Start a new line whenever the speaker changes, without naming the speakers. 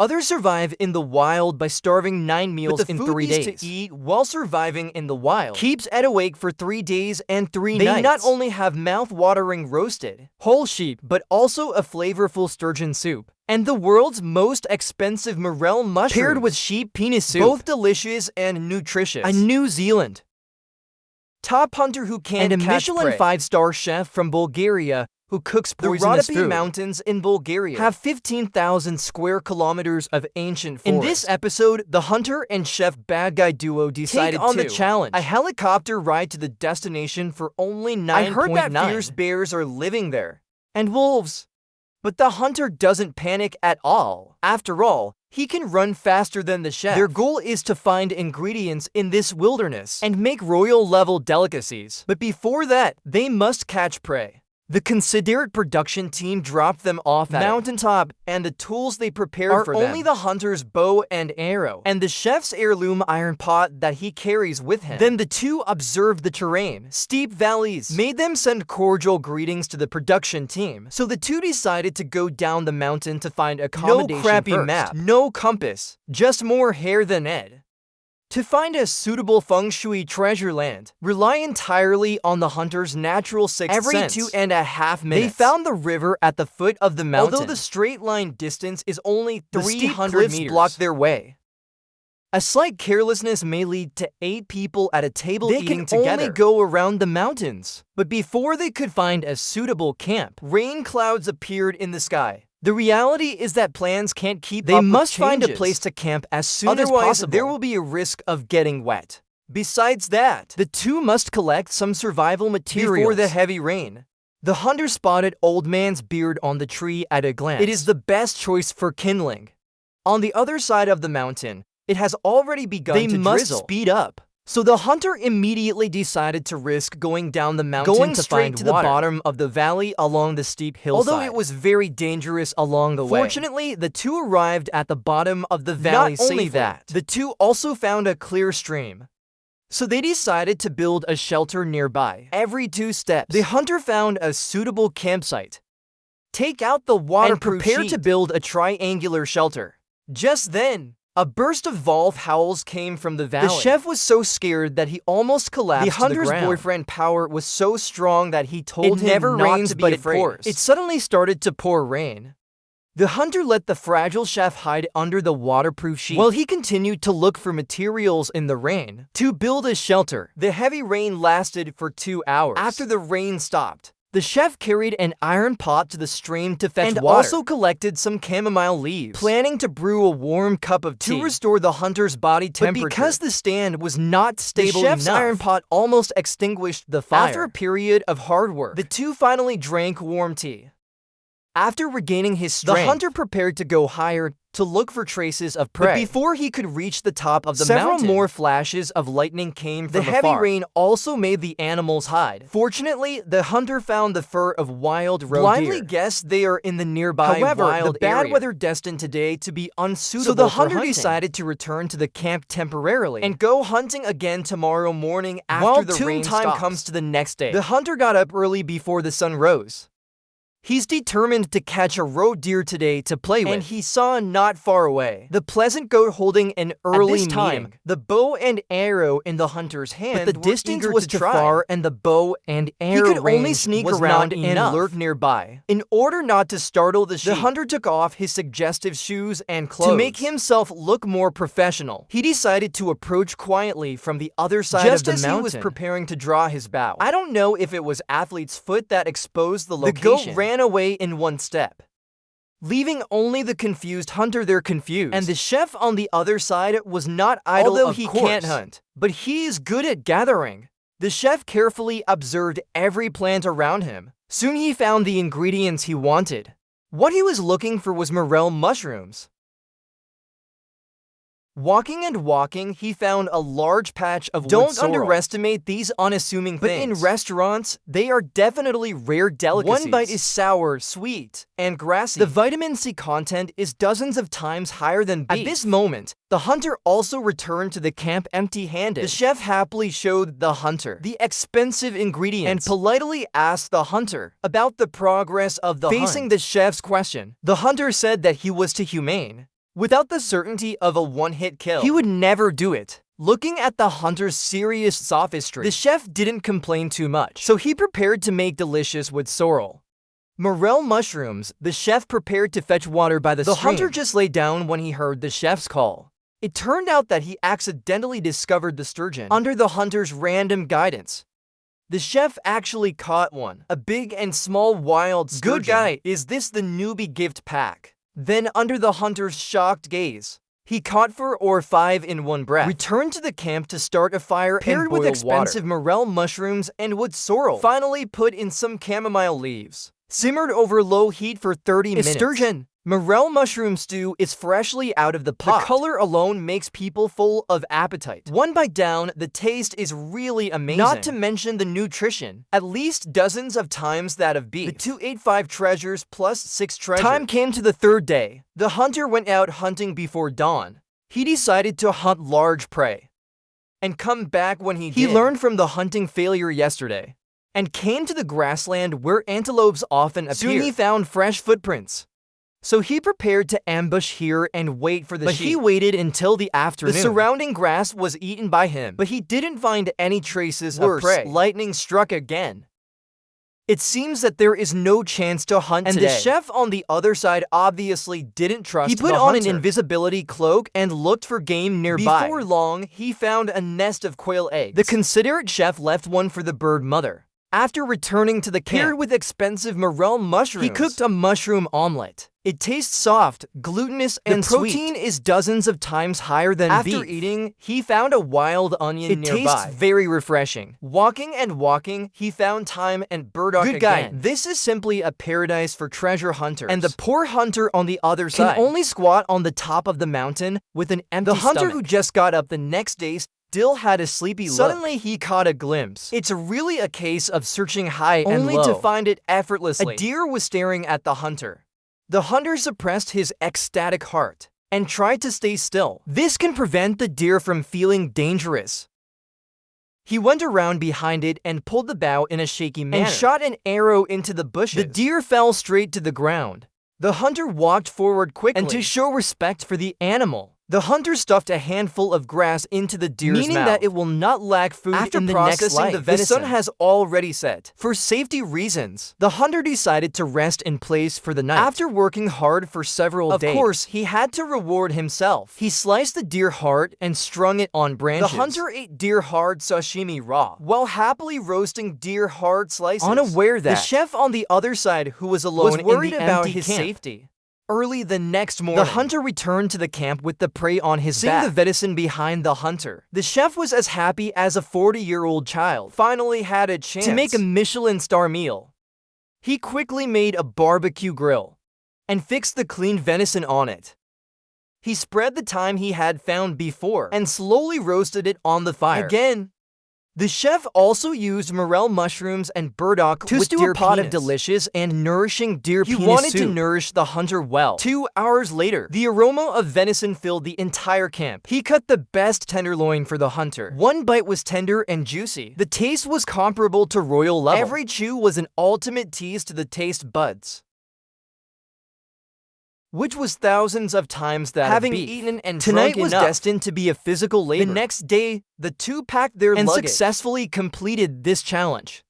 Others survive in the wild by starving 9 meals in 3 days. To eat while surviving in the wild keeps Ed awake for 3 days and 3 nights. They not only have mouth-watering roasted whole sheep, but also a flavorful sturgeon soup and the world's most expensive morel mushroom paired with sheep penis soup, both delicious and nutritious. A New Zealand top hunter who can't catch prey, and a Michelin 5-star chef from Bulgaria who cooks poisonous food. The Rhodope Mountains in Bulgaria have 15,000 square kilometers of ancient forest. In this episode, the hunter and chef bad guy duo decided to take on the challenge. A helicopter ride to the destination for only 9.9. I heard that fierce bears are living there, and wolves. But the hunter doesn't panic at all. After all, he can run faster than the chef. Their goal is to find ingredients in this wilderness and make royal-level delicacies. But before that, they must catch prey. The considerate production team dropped them off at a mountaintop, and the tools they prepared for them are only the hunter's bow and arrow, and the chef's heirloom iron pot that he carries with him. Then the two observed the terrain. Steep valleys made them send cordial greetings to the production team, so the two decided to go down the mountain to find accommodation. No crappy map, no compass, just more hair than Ed. To find a suitable feng shui treasure land, rely entirely on the hunter's natural sixth sense. Every 2.5 minutes, they found the river at the foot of the mountain. Although the straight line distance is only 300 meters, block their way. A slight carelessness may lead to 8 people at a table eating together. They can only go around the mountains. But before they could find a suitable camp, rain clouds appeared in the sky. The reality is that plans can't keep up with changes. They must find a place to camp as soon as possible. There will be a risk of getting wet. Besides that, the two must collect some survival materials before the heavy rain. The hunter spotted Old Man's beard on the tree at a glance. It is the best choice for kindling. On the other side of the mountain, it has already begun to drizzle. They must speed up. So the hunter immediately decided to risk going down the mountain to find water. The bottom of the valley along the steep hillside. Although it was very dangerous along the way. Fortunately, the two arrived at the bottom of the valley safely. Not only that, the two also found a clear stream. So they decided to build a shelter nearby. Every 2 steps, the hunter found a suitable campsite. Take out the waterproof sheet and prepare to build a triangular shelter. Just then, a burst of wolf howls came from the valley. The chef was so scared that he almost collapsed. The hunter's boyfriend power was so strong that he told him never not to be afraid. It suddenly started to pour rain. The hunter let the fragile chef hide under the waterproof sheet while he continued to look for materials in the rain to build a shelter. The heavy rain lasted for 2 hours. After the rain stopped, the chef carried an iron pot to the stream to fetch water and also collected some chamomile leaves, planning to brew a warm cup of tea to restore the hunter's body temperature. But because the stand was not stable enough, the chef's iron pot almost extinguished the fire. After a period of hard work, the two finally drank warm tea. After regaining his strength, the hunter prepared to go higher to look for traces of prey. But before he could reach the top of the mountain, several more flashes of lightning came from afar. The heavy rain also made the animals hide. Fortunately, the hunter found the fur of wild roe deer. Blindly guessed they are in the nearby wild area. The bad weather destined today to be unsuitable so the hunter decided to return to the camp temporarily and go hunting again tomorrow morning after the rain stops. While time comes to the next day, the hunter got up early before the sun rose. He's determined to catch a roe deer today to play with, and he saw not far away the pleasant goat holding an early meeting. The bow and arrow in the hunter's hand, but the distance was too far, and the bow and arrow he could only sneak around and lurk nearby. In order not to startle the sheep, the hunter took off his suggestive shoes and clothes. To make himself look more professional, he decided to approach quietly from the other side of the mountain. Just as he was preparing to draw his bow, I don't know if it was athlete's foot that exposed the location. The goat ran away in one step, leaving only the confused hunter there confused. And the chef on the other side was not idle, although he can't hunt, but he is good at gathering. The chef carefully observed every plant around him. Soon he found the ingredients he wanted. What he was looking for was morel mushrooms. Walking and walking, he found a large patch of wood sorrel. Don't underestimate these unassuming things. But in restaurants, they are definitely rare delicacies. One bite is sour, sweet, and grassy. The vitamin C content is dozens of times higher than beef. At this moment, the hunter also returned to the camp empty-handed. The chef happily showed the hunter the expensive ingredients and politely asked the hunter about the progress of the hunt. Facing the chef's question, the hunter said that he was too humane. Without the certainty of a one-hit kill, he would never do it. Looking at the hunter's serious sophistry, the chef didn't complain too much, so he prepared to make delicious with sorrel. Morel mushrooms, the chef prepared to fetch water by the stream. The hunter just lay down when he heard the chef's call. It turned out that he accidentally discovered the sturgeon under the hunter's random guidance. The chef actually caught one, a big and small wild sturgeon. Good guy, is this the newbie gift pack? Then, under the hunter's shocked gaze, he caught 4 or 5 in one breath, returned to the camp to start a fire paired with expensive morel mushrooms and wood sorrel, finally put in some chamomile leaves, simmered over low heat for 30 minutes. Sturgeon. Morel mushroom stew is freshly out of the pot. The color alone makes people full of appetite. One bite down, the taste is really amazing. Not to mention the nutrition. At least dozens of times that of beef. The 285 treasures plus 6 treasures. Time came to the 3rd day. The hunter went out hunting before dawn. He decided to hunt large prey and come back when he did. He learned from the hunting failure yesterday and came to the grassland where antelopes often appear. Soon he found fresh footprints. So he prepared to ambush here and wait for the sheep. But he waited until the afternoon. The surrounding grass was eaten by him, but he didn't find any traces of prey. Lightning struck again. It seems that there is no chance to hunt today. And the chef on the other side obviously didn't trust the hunter. He put on an invisibility cloak and looked for game nearby. Before long, he found a nest of quail eggs. The considerate chef left one for the bird mother. After returning to the camp, paired with expensive morel mushrooms, he cooked a mushroom omelet. It tastes soft, glutinous, and sweet. The protein is dozens of times higher than beef. After eating, he found a wild onion nearby. It tastes very refreshing. Walking and walking, he found thyme and burdock again. Good guy, this is simply a paradise for treasure hunters. And the poor hunter on the other side can only squat on the top of the mountain with an empty stomach. The hunter who just got up the next day still had a sleepy look. Suddenly, he caught a glimpse. It's really a case of searching high and low, only to find it effortlessly. A deer was staring at the hunter. The hunter suppressed his ecstatic heart and tried to stay still. This can prevent the deer from feeling dangerous. He went around behind it and pulled the bow in a shaky manner and shot an arrow into the bushes. The deer fell straight to the ground. The hunter walked forward quickly, and to show respect for the animal, the hunter stuffed a handful of grass into the deer's mouth, meaning that it will not lack food in the next life. The sun has already set. For safety reasons, the hunter decided to rest in place for the night. After working hard for several days, of course, he had to reward himself. He sliced the deer heart and strung it on branches. The hunter ate deer heart sashimi raw, while happily roasting deer heart slices. Unaware that the chef on the other side, who was alone, was worried about his safety. Early the next morning, the hunter returned to the camp with the prey on his back, seeing the venison behind the hunter. The chef was as happy as a 40-year-old child finally had a chance to make a Michelin star meal. He quickly made a barbecue grill and fixed the cleaned venison on it. He spread the thyme he had found before and slowly roasted it on the fire. Again, the chef also used morel mushrooms and burdock to stew a pot of delicious and nourishing deer penis soup. He wanted to nourish the hunter well. 2 hours later, the aroma of venison filled the entire camp. He cut the best tenderloin for the hunter. One bite was tender and juicy. The taste was comparable to royal level. Every chew was an ultimate tease to the taste buds, which was thousands of times that having eaten and tonight was destined to be a physical labor. The next day, the two packed their luggage and successfully completed this challenge.